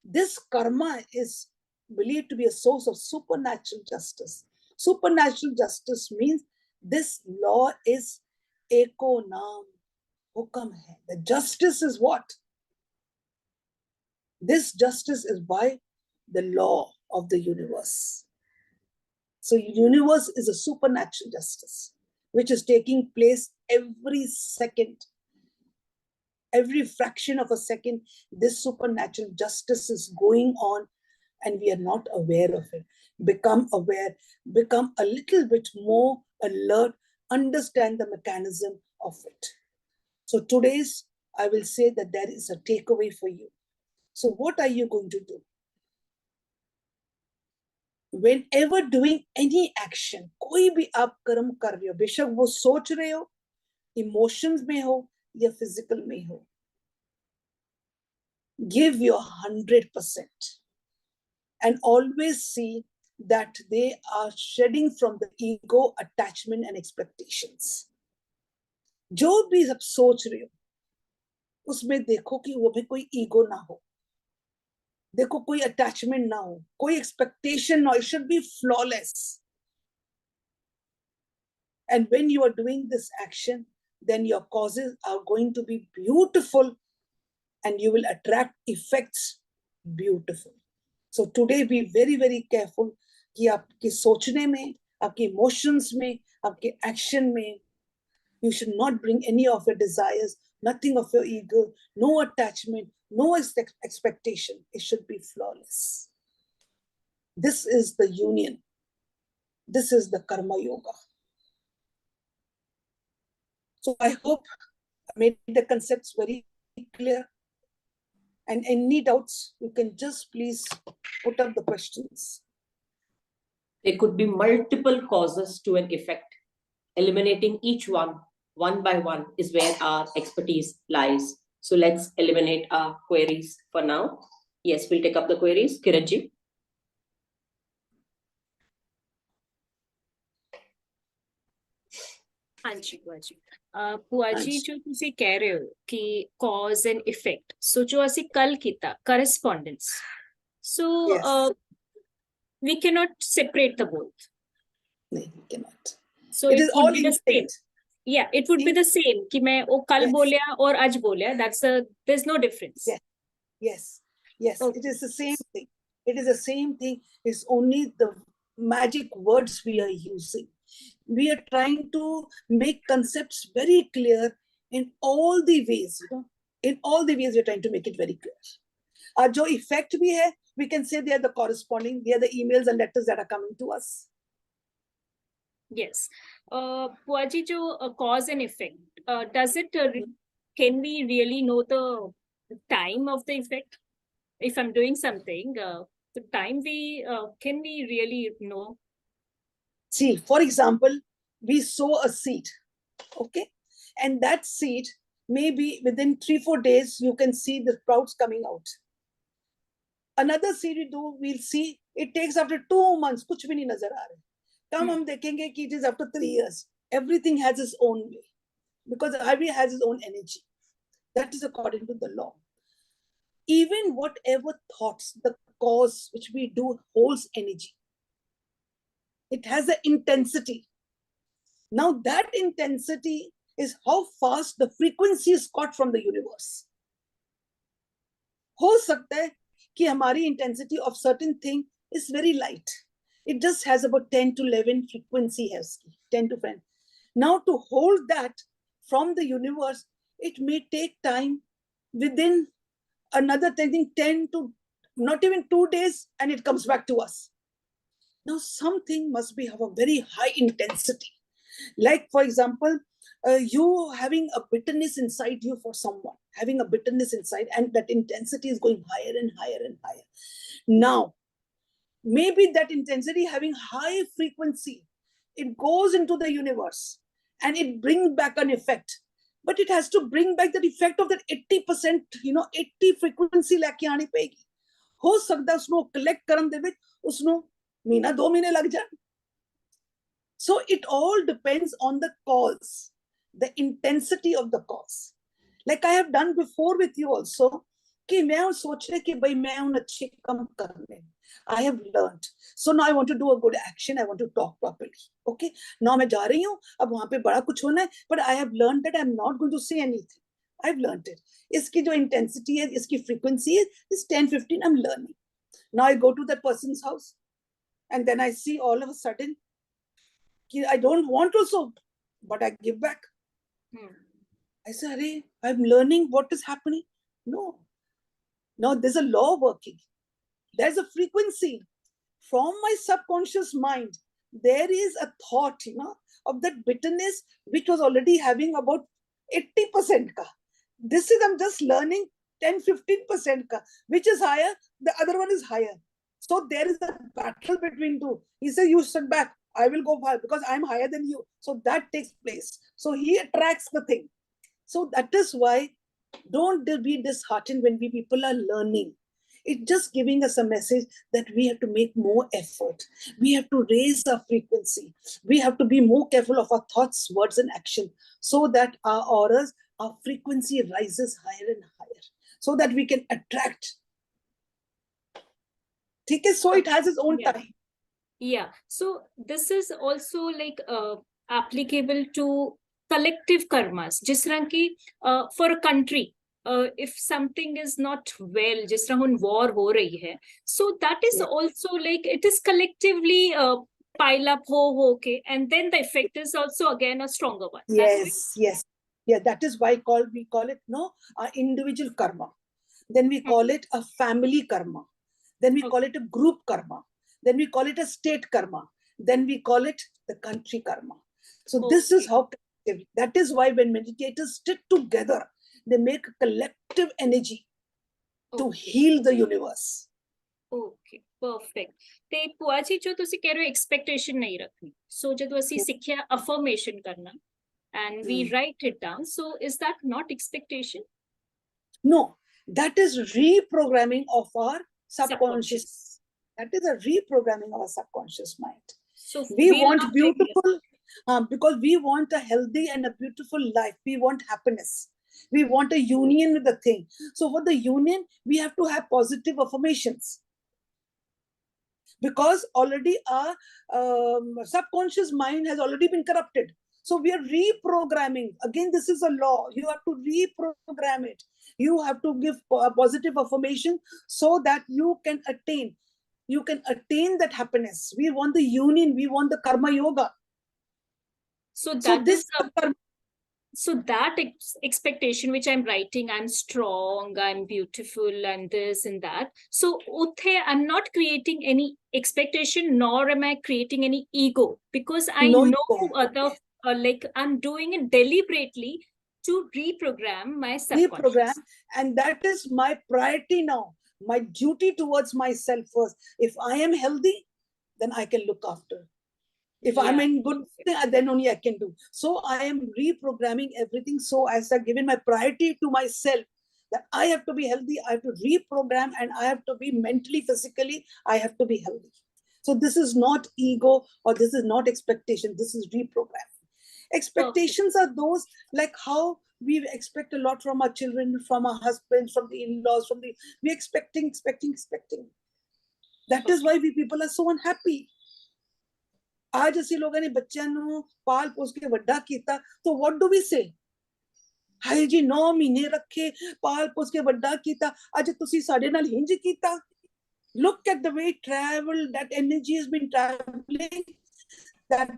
This karma is believed to be a source of supernatural justice. Supernatural justice means this law is eko naam, hukam hai. The justice is what? This justice is by the law of the universe. So universe is a supernatural justice, which is taking place every second. Every fraction of a second, this supernatural justice is going on and we are not aware of it. Become aware, become a little bit more alert, understand the mechanism of it. So today's, I will say that there is a takeaway for you. So what are you going to do? Whenever doing any action, कोई भी आप कर्म कर रहे हो, बेशक वो सोच रहे हो, emotions में हो या physical में हो, give your 100% and always see that they are shedding from the ego, attachment and expectations. जो भी आप सोच रहे हो उसमें देखो कि वो भी कोई ईगो ना हो, देखो कोई अटैचमेंट ना हो, कोई एक्सपेक्टेशन ना हो. It should be flawless. And when you are doing this action, then your causes are going to be beautiful and you will attract effects beautiful. So today be very, very careful कि आपके सोचने में, आपके emotions में, आपके action में, you should not bring any of your desires, nothing of your ego, no attachment, no expectation. It should be flawless. This is the union. This is the karma yoga. So I hope I made the concepts very clear. And any doubts, you can just please put up the questions.
There could be multiple causes to an effect. Eliminating each one by one, is where our expertise lies. So let's eliminate our queries for now. Yes, we'll take up the queries. Kiranji.
हाँ जी बुआ जी बुआ जी जो ਤੁਸੀਂ ਕਹਿ ਰਹੇ ਹੋ ਕਿ cause and effect so ਜੋ ਅਸੀਂ ਕੱਲ ਕੀਤਾ correspondence so we cannot separate the both.
No, we cannot.
So
it is
would
all
be the same.
instinct.
Yeah, it would be the same कि मैं वो कल बोलिया और आज बोलिया. There's no difference.
Yes. Okay. It is the same thing. It is the same thing. It's only the magic words we are using. We are trying to make concepts very clear in all the ways. In all the ways, we are trying to make it very clear. जो effect भी है, we can say they are the corresponding. They are the emails and letters that are coming to us.
Yes. Puaji, jo cause and effect, does it, can we really know the time of the effect? If I'm doing something, the time can we really know?
See, for example, we sow a seed, okay? And that seed, maybe within 3-4 days, you can see the sprouts coming out. Another seed we do, we'll see, it takes after 2 months, कुछ भी नहीं नजर आ रहा. Come हम देखेंगे कि it is after 3 years. Everything has its own way. Because every has its own energy. That is according to the law. Even whatever thoughts, the cause which we do holds energy. It has an intensity. Now that intensity is how fast the frequency is caught from the universe. हो सकता है कि हमारी intensity of certain thing is very light. It just has about 10 to 11 frequency has 10 to 10. Now to hold that from the universe, it may take time within another 10 to not even 2 days, and it comes back to us. Now something must be have a very high intensity. Like for example, you having a bitterness inside you for someone, having a bitterness inside, and that intensity is going higher and higher and higher. Now, maybe that intensity having high frequency, it goes into the universe and it brings back an effect. But it has to bring back the effect of that 80%, 80 frequency लेके आनी पड़ेगी. हो सकता है उसनो collect करन दे विच उसनो महीना 2 महीने लग जाए. So it all depends on the cause, the intensity of the cause. Like I have done before with you also, कि मैं सोच रही कि भाई मैं उन अच्छे काम करने. I have learned. So now I want to do a good action. I want to talk properly. Okay. Now मैं जा रही हूँ. अब वहाँ पे बड़ा कुछ होना है. But I have learned that I'm not going to say anything. I've learned it. इसकी जो intensity है, इसकी frequency is 10-15. I'm learning. Now I go to that person's house, and then I see all of a sudden, I don't want to so, but I give back. I say, Arey, I'm learning what is happening. No. Now there's a law working. There's a frequency. From my subconscious mind, there is a thought, of that bitterness, which was already having about 80% ka. This is, I'm just learning 10-15% ka, which is higher, the other one is higher. So there is a battle between two. He says, you sit back, I will go far because I'm higher than you. So that takes place. So he attracts the thing. So that is why don't be disheartened when we people are learning. It's just giving us a message that we have to make more effort. We have to raise our frequency. We have to be more careful of our thoughts, words, and action so that our auras, our frequency rises higher and higher so that we can attract. Okay, so it has its own
Yeah.
time.
Yeah. So this is also like applicable to collective karmas. जिस तरह की for a country, if something is not well, जिस तरह हुन war हो रही है, so that is
Yeah.
also like it is collectively pile up ho के, and then the effect is also again a stronger one.
Yes, yes. Yeah, that is why we call it our individual karma. Then we call it a family karma. Then we call it a group karma. Then we call it a state karma. Then we call it the country karma. So this is how, that is why when meditators stick together, they make a collective energy to heal the universe.
Okay, perfect. ਤੇ ਭੂਆ ਜੀ ਜੋ ਤੁਸੀਂ ਕਹਿ ਰਹੇ ਹੋ expectation ਨਹੀਂ ਰੱਖਣੀ, so ਜਦੋਂ ਅਸੀਂ ਸਿੱਖਿਆ affirmation ਕਰਨਾ and we write it down, so is that not expectation?
No, that is reprogramming of our subconscious. That is a reprogramming of our subconscious mind.
So
we want beautiful, because we want a healthy and a beautiful life. We want happiness. We want a union with the thing. So for the union, we have to have positive affirmations. Because already our subconscious mind has already been corrupted. So we are reprogramming. Again, this is a law. You have to reprogram it. You have to give a positive affirmation so that you can attain that happiness. We want the union. We want the karma yoga.
So that is so that expectation which I'm writing, I'm strong, I'm beautiful, and this and that. So I'm not creating any expectation, nor am I creating any ego, because I know other, like I'm doing it deliberately to reprogram my subconscious.
And that is my priority now. My duty towards myself first. If I am healthy, then I can look after. If I'm in good, then only I can do. So I am reprogramming everything. So as I've given my priority to myself, that I have to be healthy, I have to reprogram, and I have to be mentally, physically, I have to be healthy. So this is not ego, or this is not expectation. This is reprogramming. Expectations are those like how we expect a lot from our children, from our husbands, from the in-laws, we're expecting. That is why we people are so unhappy. आज ਅਸੀਂ ਲੋਕਾਂ ਨੇ ਬੱਚਿਆਂ ਨੂੰ ਪਾਲ ਪੋਸ ਕੇ ਵੱਡਾ ਕੀਤਾ, तो what do we say? ਹਾਏ ਜੀ 9 ਮਹੀਨੇ ਰੱਖੇ, ਪਾਲ ਪੋਸ ਕੇ ਵੱਡਾ ਕੀਤਾ, ਅੱਜ ਤੁਸੀਂ ਸਾਡੇ ਨਾਲ ਹਿੰਜ ਕੀਤਾ. Look at the way travel, that energy has been traveling. That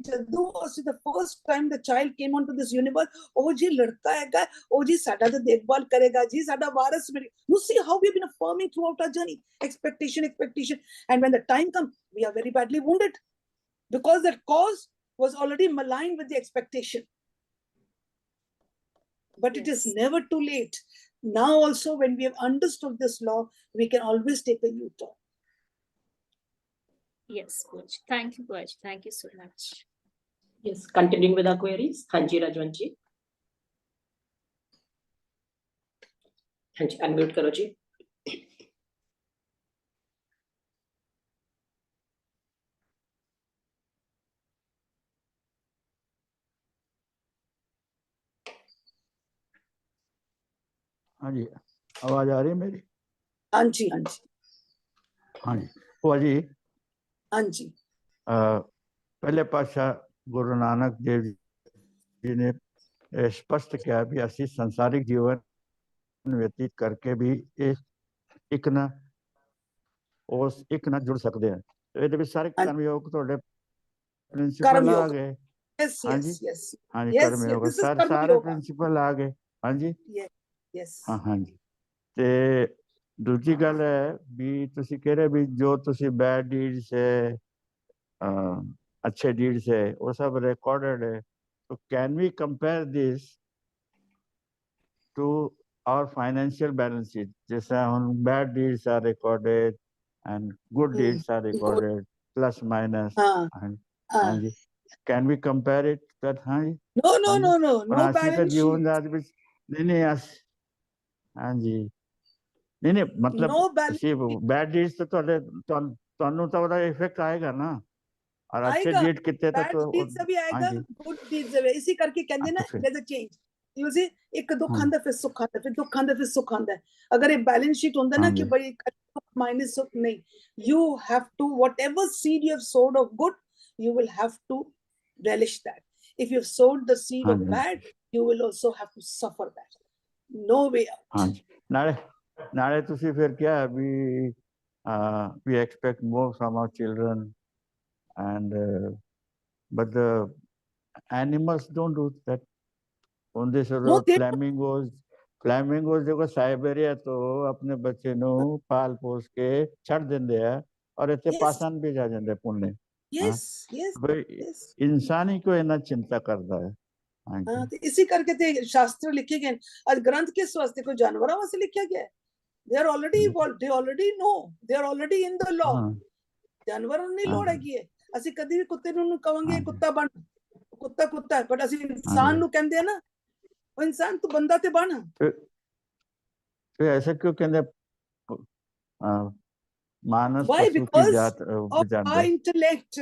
ਜਦੋਂ ਅਸੀਂ the first time the child came onto this universe, ਉਹ ਜੀ ਲੜਕਾ ਹੈਗਾ, ਉਹ ਜੀ ਸਾਡਾ ਤਾਂ ਦੇਖਭਾਲ ਕਰੇਗਾ ਜੀ, ਸਾਡਾ ਵਾਰਸ ਮਿਲੇ. You see how we've been affirming throughout our journey. Expectation. And when the time comes, we are very badly wounded. Because that cause was already maligned with the expectation. But it is never too late. Now also, when we have understood this law, we can always take a U-turn.
Yes, Puj. Thank you, Puj. Thank you so much.
Yes, continuing with our queries. Hanji Rajwanji. Hanji, unmute karo ji.
हाँ जी, आवाज आ रही है मेरी?
हाँ जी, हाँ जी,
हाँ जी, भूआ जी,
हाँ जी,
पहले पातशाह गुरु नानक देव जी ने स्पष्ट किया भी ਅਸੀਂ ਸੰਸਾਰਿਕ ਜੀਵਨ व्यतीत करके भी ਇੱਕ ਨਾਲ ਜੁੜ ਸਕਦੇ ਹਾਂ। ਇਹਦੇ ਵਿੱਚ ਸਾਰੇ ਕਰਮਯੋਗ ਤੁਹਾਡੇ ਪ੍ਰਿੰਸੀਪਲ ਆ ਗਏ। ਹਾਂਜੀ, ਕਰਮਯੋਗ ਸਾਰੇ ਪ੍ਰਿੰਸੀਪਲ ਆ ਗਏ। ਹਾਂਜੀ, ਹਾਂਜੀ। ਤੇ ਦੂਜੀ ਗੱਲ ਹੈ ਵੀ ਤੁਸੀਂ ਕਹਿ ਰਹੇ ਵੀ ਜੋ ਤੁਸੀਂ ਬੈਡ ਡੀਡਸ ਹੈ, अच्छे डीड्स है, वो सब रिकॉर्डेड है। तो can we compare this to our financial balance sheet? जैसे हम bad deeds are recorded and good deeds are recorded plus minus. हाँ जी, can we compare it that? हाँ जी,
नो
जीवन नहीं। हाँ जी, नहीं मतलब
no balance
बैड डीड्स तो ਤੁਹਾਨੂੰ ਤਾਂ ਉਹਦਾ ਇਫੈਕਟ ਆਏਗਾ ਨਾ और अच्छे
आएगा,
डीड कितने
bad deeds से भी
हाँ
आएगा,
जी
good deeds से भी। इसी करके कहते ना
फिर
there's a change, you see, एक दुख
हाँ
आंदा फिर सुख आंदा, फिर दुख आंदा फिर सुख आंदा है। अगर एक बैलेंस शीट होता ना
हाँ
कि
जी
भाई माइनस सुख नहीं, you have to whatever seed you have sowed of good, you will have to relish that. If you have sowed the seed
हाँ
of
ji
bad, you will also have to suffer that. No way out.
हाँ जी नाले ਤੁਸੀਂ ਫਿਰ ਕਿਹਾ ਵੀ we expect more from our children and but the animals don't do that on this
No, they
ਫਲੈਮਿੰਗੋਜ਼ ਦੇਖੋ Siberia ਤੋਂ ਆਪਣੇ ਬੱਚੇ ਨੂੰ ਪਾਲ ਪੋਸ ਕੇ ਛੱਡ ਦਿੰਦੇ ਆ ਔਰ ਇੱਥੇ
yes,
ਪਾਸਨ ਵੀ ਜਾ ਜਾਂਦੇ ਪੁੰਨੇ हाँ
yes, yes,
भाई
yes.
इंसान ही को इतना चिंता करता है हाँ जी
हाँ, तो इसी करके तो शास्त्र लिखे गए। और ग्रंथ किस वास्ते, कोई जानवरों वास्ते लिखा गया है? They are already evolved, they already know, they are already in the law.
हाँ
जानवरों ਨੂੰ ਨਹੀਂ
हाँ
ਲੋੜ ਹੈਗੀ ਹੈ। ਅਸੀਂ ਕਦੀ ਵੀ ਕੁੱਤੇ ਨੂੰ ਕਵਾਂਗੇ
हाँ जी
ਕੁੱਤਾ ਬਣ, ਕੁੱਤਾ ਕੁੱਤਾ ਹੈ, ਪਰ ਅਸੀਂ
हाँ
ਇਨਸਾਨ
जी
ਨੂੰ ਕਹਿੰਦੇ ਆ ਨਾ, ਉਹ ਇਨਸਾਨ ਤੂੰ ਬੰਦਾ ਤੇ ਬਣ।
फिर ऐसा क्यों कहते मानस
Why?
पशु की
Because
जात
of
जाते
our intellect.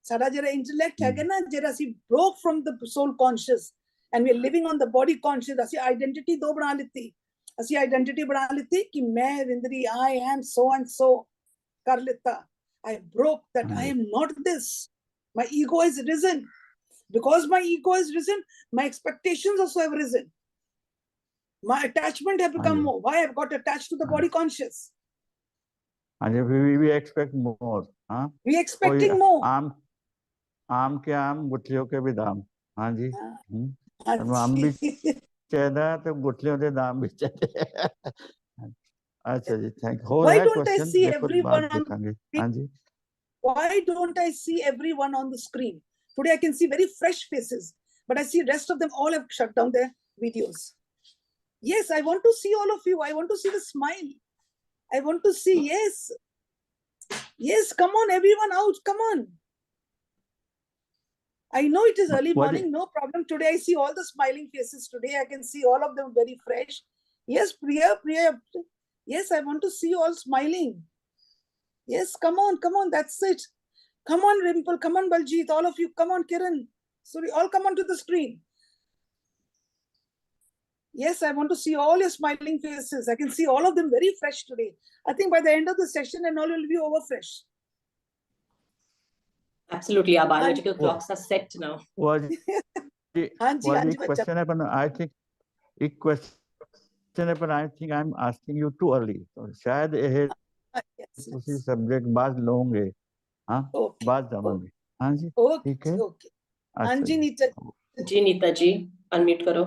ਸਾਡਾ ਜਿਹੜਾ ਇੰਟੈਲੈਕਟ ਹੈਗਾ ਨਾ, ਜਿਹੜਾ ਅਸੀਂ broke from the soul conscious and we are living on the body conscious, ਅਸੀਂ ਆਇਡੈਂਟੀਟੀ ਦੋ ਬਣਾ ਲਿੱਤੀ। ਅਸੀਂ ਆਇਡੈਂਟੀਟੀ ਬਣਾ ਲਿੱਤੀ ਕਿ ਮੈਂ ਰਿੰਦਰੀ I am so and so ਕਰ ਲਿੱਤਾ। I broke that I am not this. My ego is risen. Because my ego has risen, my expectations also have risen. My attachment have become more. Why? I've got attached to the body conscious.
we expect more हाँ
We expecting more.
आम के आम गुठलियों के भी दाम हाँ जी आम भी चाहिए तो गुठलियों के दाम भी चाहिए अच्छा जी थैंक यू हो
Why
है
don't I
क्वेश्चन
see
देखो
everyone
बात
on
देखेंगे
the
हाँ जी
Why don't I see everyone on the screen? Today I can see very fresh faces, but I see rest of them all have shut down their videos. Yes, I want to see all of you. I want to see the smile. I want to see, yes. Yes, come on, everyone out. Come on. I know it is early morning, no problem. Today I see all the smiling faces. Today I can see all of them very fresh. Yes, Priya. Yes, I want to see all smiling. Yes, come on, that's it. Come on, Rimple, come on, Baljit, all of you, come on, Kiran. Sorry, all come on to the screen. Yes, I want to see all your smiling faces. I can see all of them very fresh today. I think by the end of the session and all will be over fresh.
Absolutely, our biological clocks are set now.
Question है, but I think एक question है, but I think I'm asking you too early. तो शायद ये उसी subject बाद लोगे हाँ बाद जावांगे हाँ जी ठीक है
हाँ जी नीता
जी नीता जी अनम्यूट करो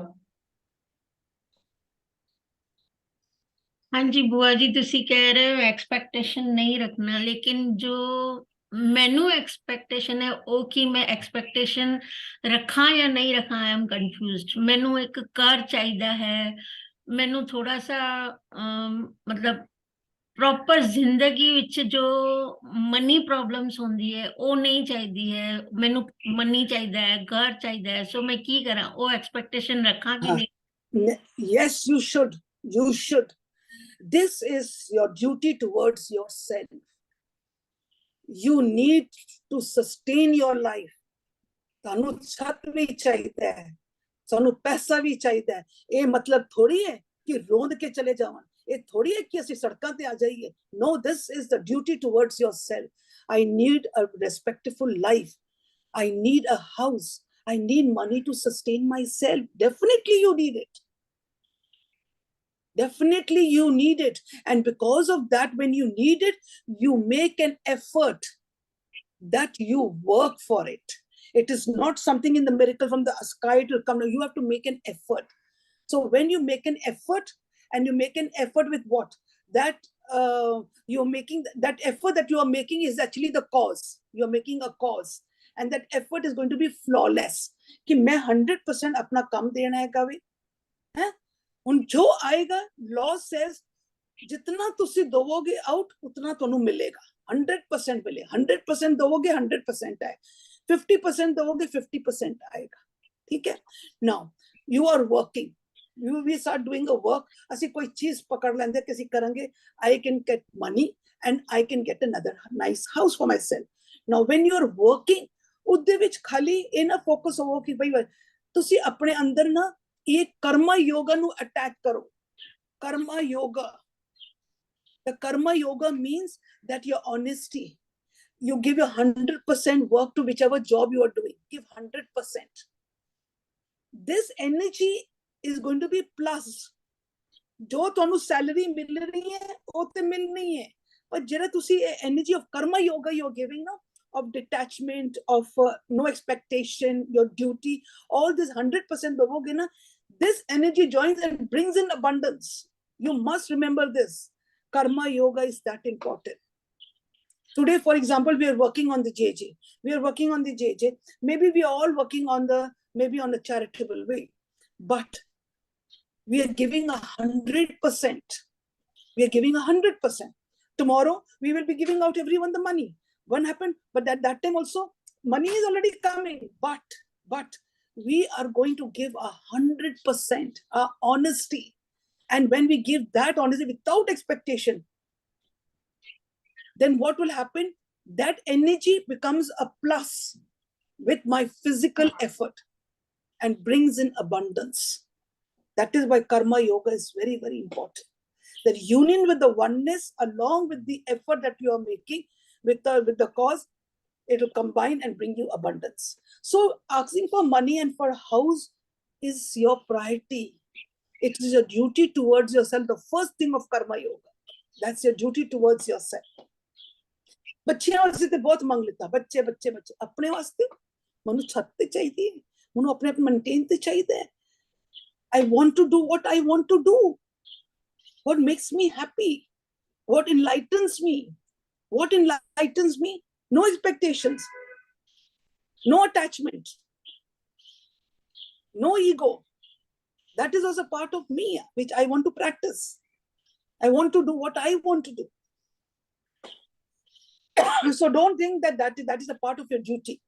हाँ जी बुआ जी तुसी कह रहे हो एक्सपेक्टेशन नहीं रखना लेकिन जो मैनू एक्सपेक्टेशन है ओ कि मैं एक्सपेक्टेशन रखा या नहीं रखा आई एम कंफ्यूज्ड मैनू एक कार चाहिए है मैनू थोड़ा सा मतलब प्रॉपर जिंदगी विच जो मनी प्रॉब्लम्स होंदी है ओ नहीं चाहिदी है मैनू मनी चाहिए है घर चाहिए है सो मैं की करा ओ एक्सपेक्टेशन रखा कि नहीं
yes you should this is your duty towards yourself you need to sustain your life ਤੁਹਾਨੂੰ ਛੱਤ ਵੀ ਚਾਹੀਦਾ ਹੈ ਸਾਨੂੰ ਪੈਸਾ ਵੀ ਚਾਹੀਦਾ ਹੈ ਇਹ ਮਤਲਬ ਥੋੜੀ ਹੈ ਕਿ ਰੋਂਦ ਕੇ ਚਲੇ ਜਾਵਾਂ ਇਹ ਥੋੜੀ ਹੈ ਕਿ ਅਸੀਂ ਸੜਕਾਂ ਤੇ ਆ ਜਾਈਏ no this is the duty towards yourself I need a respectful life I need a house I need money to sustain myself definitely you need it definitely you need it and because of that when you need it you make an effort that you work for it it is not something in the miracle from the sky it will come you have to make an effort so when you make an effort and you make an effort with what that you're making that effort that you are making is actually the cause you're making a cause and that effort is going to be flawless कि मैं 100% अपना काम देना है कावे हैं उन जो आएगा law says जितना तुसी दोगे आउट उतना ਤੁਹਾਨੂੰ मिलेगा 100% मिले 100% दोगे 100% आए 50% दोगे 50% आएगा ठीक है now you are working we start doing a work, ਅਸੀਂ ਕੋਈ ਚੀਜ਼ ਪਕੜ ਲੈਂਦੇ ਕਿ ਅਸੀਂ ਕਰਾਂਗੇ, I can get money and I can get another nice house for myself. Now when you're working, ਉਹਦੇ ਵਿੱਚ ਖਾਲੀ ਇਹ ਨਾ ਫੋਕਸ ਹੋਵੋ ਕਿ ਬਈ ਤੁਸੀਂ ਆਪਣੇ ਅੰਦਰ ਨਾ ਇਹ ਕਰਮਾ ਯੋਗਾ ਨੂੰ ਅਟੈਚ ਕਰੋ. Karma yoga. The karma yoga means that your honesty, you give your 100% work to whichever job you are doing. Give 100%. This energy is going to be plus. जो ਤੁਹਾਨੂੰ salary ਮਿਲ ਰਹੀ ਹੈ ਉਹ ਤੇ ਮਿਲਣੀ ਹੈ, ਪਰ ਜਿਹੜਾ ਤੁਸੀਂ energy of karma yoga you're giving now, of detachment, of no expectation, your duty, all this 100% dovoge na, this energy joins and brings in abundance. You must remember this. Karma yoga is that important. Today, for example, we are working on the JJ. We are working on the JJ. Maybe we are all working on maybe on a charitable way, but we are giving 100%. We are giving 100%. Tomorrow, we will be giving out everyone the money. What happened? But at that time also, money is already coming. But we are going to give 100%, our honesty. And when we give that honesty without expectation, then what will happen? That energy becomes a plus with my physical effort and brings in abundance. That is why karma yoga is very, very important. That union with the oneness along with the effort that you are making with the cause, it will combine and bring you abundance. So asking for money and for a house is your priority. It is your duty towards yourself, the first thing of karma yoga. That's your duty towards yourself. ਬੱਚਿਆਂ ਵਾਸਤੇ ਤੇ ਬਹੁਤ ਮੰਗ ਲਿੱਤਾ, ਬੱਚੇ ਆਪਣੇ ਵਾਸਤੇ ਮੈਨੂੰ ਛੱਤ ਤੇ ਚਾਹੀਦੀ ਹੈ, ਮੈਨੂੰ ਆਪਣੇ ਆਪ ਮੇਨਟੇਨ ਤੇ ਚਾਹੀਦਾ ਹੈ. I want to do what I want to do. What makes me happy? What enlightens me? What enlightens me? No expectations, no attachment, no ego. That is also part of me, which I want to practice. I want to do what I want to do. So don't think that is a part of your duty.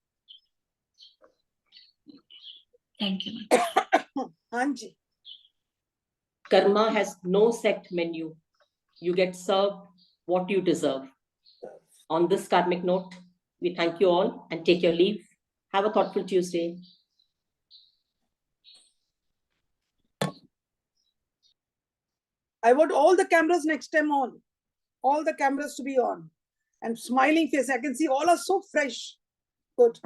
Thank you.
Anji.
Karma has no set menu. You get served what you deserve. On this karmic note, we thank you all and take your leave. Have a thoughtful Tuesday.
I want all the cameras next time on. All the cameras to be on. And smiling face. I can see all are so fresh. Good.